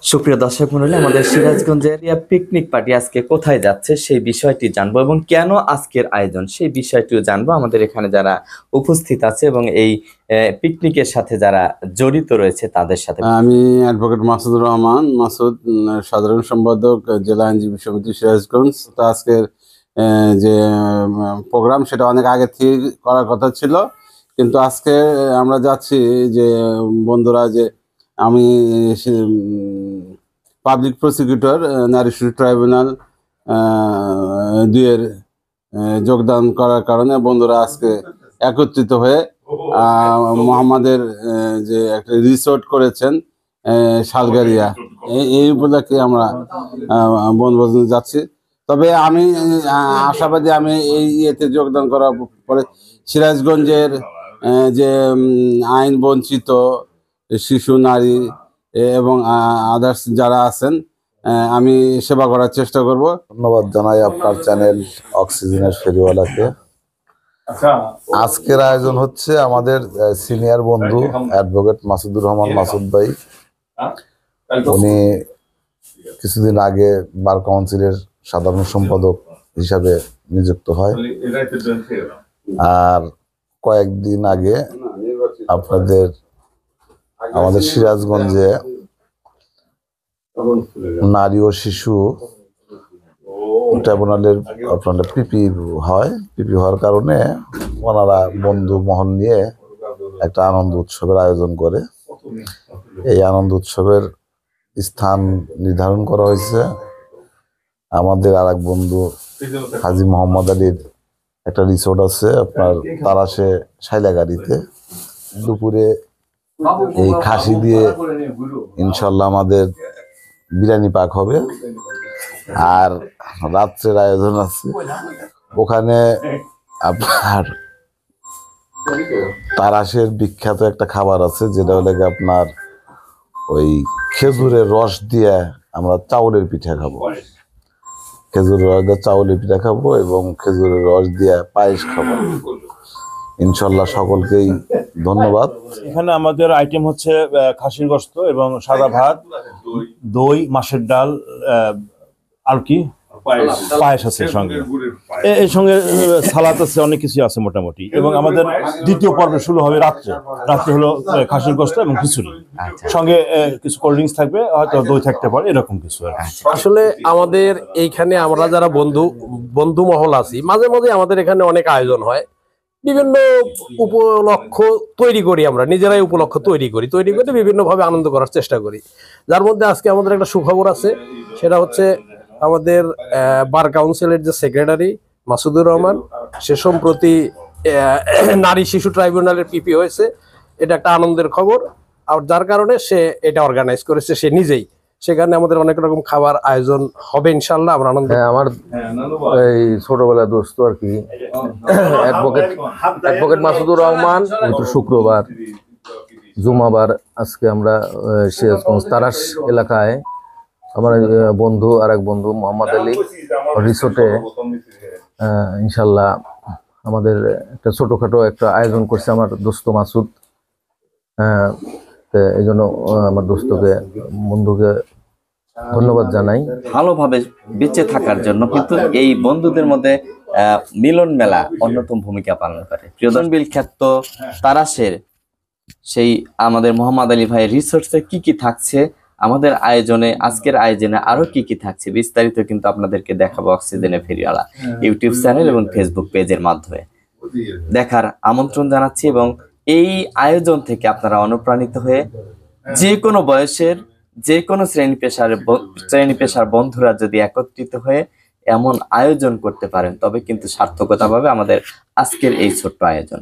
সুপ্রিয় দর্শক মণ্ডলী, আমাদের সিরাজগঞ্জের পিকনিক পার্টি আজকে কোথায় যাচ্ছে সেই বিষয়টি জানবো এবং কেন আজকের আয়োজন সেই বিষয়টিও জানবো। আমাদের এখানে যারা উপস্থিত আছে এবং এই পিকনিকের সাথে যারা জড়িত রয়েছে তাদের সাথে। আমি অ্যাডভোকেট মাসুদুর রহমান মাসুদ, সাধারণ সম্পাদক জেলা আইনজীবী সমিতি সিরাজগঞ্জ। তো আজকের যে প্রোগ্রাম সেটা অনেক আগে থেকে করার কথা ছিল, কিন্তু আজকে আমরা যাচ্ছি যে বন্ধুরা যে আমি পাবলিক প্রসিকিউটর নারী শিশু ট্রাইব্যুনাল দুইয়ের যোগদান করার কারণে বন্ধুরা আজকে একত্রিত হয়ে মোহাম্মদের যে একটা রিসোর্ট করেছেন শালগারিয়া, এই উপলক্ষে আমরা বনভোজনে যাচ্ছি। তবে আমি আশাবাদী, আমি এই ইয়েতে যোগদান করার পরে সিরাজগঞ্জের যে আইন বঞ্চিত শিশু, নারী এবং আদার্স যারা আছেন, আমি সেবা করার চেষ্টা করব। ধন্যবাদ জানাই আপনার চ্যানেল অক্সিজেনের ফেরিওয়ালাকে। আজকের আয়োজন হচ্ছে আমাদের সিনিয়র বন্ধু অ্যাডভোকেট মাসুদুর রহমান মাসুদ ভাই। উনি কিছুদিন আগে বার কাউন্সিলের সাধারণ সম্পাদক হিসাবে নিযুক্ত হয়, আর কয়েকদিন আগে আমাদের সিরাজগঞ্জে নারী ও শিশু ট্রাইব্যুনালের আপনাদের পিপি হওয়ার কারণে ওনারা বন্ধু মহল নিয়ে একটা আনন্দ উৎসবের আয়োজন করে। এই আনন্দ উৎসবের স্থান নির্ধারণ করা হয়েছে আমাদের আর এক বন্ধু হাজী মোহাম্মদ আলীর একটা রিসোর্ট আছে আপনার তারাশে সাইলাগাড়িতে। দুপুরে এই খাসি দিয়ে ইনশাল্লাহ আমাদের বিরিয়ানি পাক হবে, আর রাত্রের আয়োজন আছে ওখানে আপনার তারাশের বিখ্যাত একটা খাবার আছে, যেটা হলে আপনার ওই খেজুরের রস দিয়ে আমরা চাউলের পিঠা খাবো। খেজুরের রস দিয়ে চাউলের পিঠা খাবো এবং খেজুরের রস দিয়ে পায়েস খাবো। ইনশাল্লাহ সকলকেই ধন্যবাদ। এখানে আমাদের আইটেম হচ্ছে খাসির গোশত এবং সাদা ভাত, দই, মাছের ডাল, আর কি পায়েস আছে সঙ্গে, এর সঙ্গে সালাদ আছে, অনেক কিছু আছে মোটামুটি। এবং আমাদের দ্বিতীয় পর্বে শুরু হবে রাত্রে হলো খাসির গোশত এবং খিচুড়ি, সঙ্গে কিছু কোল্ড ড্রিঙ্কস থাকবে, হয়তো দই থাকতে পারে, এরকম কিছু। আসলে আমাদের এইখানে আমরা যারা বন্ধু মহল আছি, মাঝে মাঝে আমাদের এখানে অনেক আয়োজন হয়, বিভিন্ন উপলক্ষ তৈরি করি, আমরা নিজেরাই উপলক্ষ তৈরি করে বিভিন্ন ভাবে আনন্দ করার চেষ্টা করি। যার মধ্যে আজকে আমাদের একটা সুখবর আছে, সেটা হচ্ছে আমাদের বার কাউন্সিলের যে সেক্রেটারি মাসুদুর রহমান, সে সম্প্রতি নারী শিশু ট্রাইব্যুনালের পিপি হয়েছে। এটা একটা আনন্দের খবর, আর যার কারণে সে এটা অর্গানাইজ করেছে সে নিজেই। সেখানে আমাদের অনেক রকম খাবার আয়োজন হবে ইনশাল্লাহ, আমরা আনন্দ। আমার এই ছোটবেলার দোস্ত আর কি অ্যাডভোকেট মাসুদুর রহমান, শুক্রবার জুমাবার আজকে আমরা সিরাজগঞ্জ তারাশ এলাকায় আমার বন্ধু আর এক বন্ধু মোহাম্মদ আলী রিসোর্টে ইনশাল্লাহ আমাদের একটা ছোটখাটো একটা আয়োজন করছে আমার দোস্ত মাসুদ। এই জন্য আমার বন্ধুকে ধন্যবাদ জানাই ভালোভাবে বেঁচে থাকার জন্য। কিন্তু এই বন্ধুদের মধ্যে মিলন মেলা অন্যতম ভূমিকা পালন করে। প্রিয়জন বিখ্যাত তারাশের সেই আমাদের মোহাম্মদ আলী ভাই রিসোর্টসে কি থাকছে, আমাদের আয়োজনে আজকের আয়োজনে আরো কি থাকছে বিস্তারিত কিন্তু আপনাদেরকে দেখাবো অক্সিজেনে ফেরিওয়ালা ইউটিউব চ্যানেল এবং ফেসবুক পেজের মাধ্যমে। দেখার আমন্ত্রণ জানাচ্ছি এবং এই আয়োজন থেকে আপনারা অনুপ্রাণিত হয়ে যে কোনো বয়সের যে কোনো শ্রেণী পেশার বন্ধুরা যদি একত্রিত হয়ে এমন আয়োজন করতে পারেন, তবে কিন্তু সার্থকতা পাবে আমাদের আজকের এই ছোট্ট আয়োজন।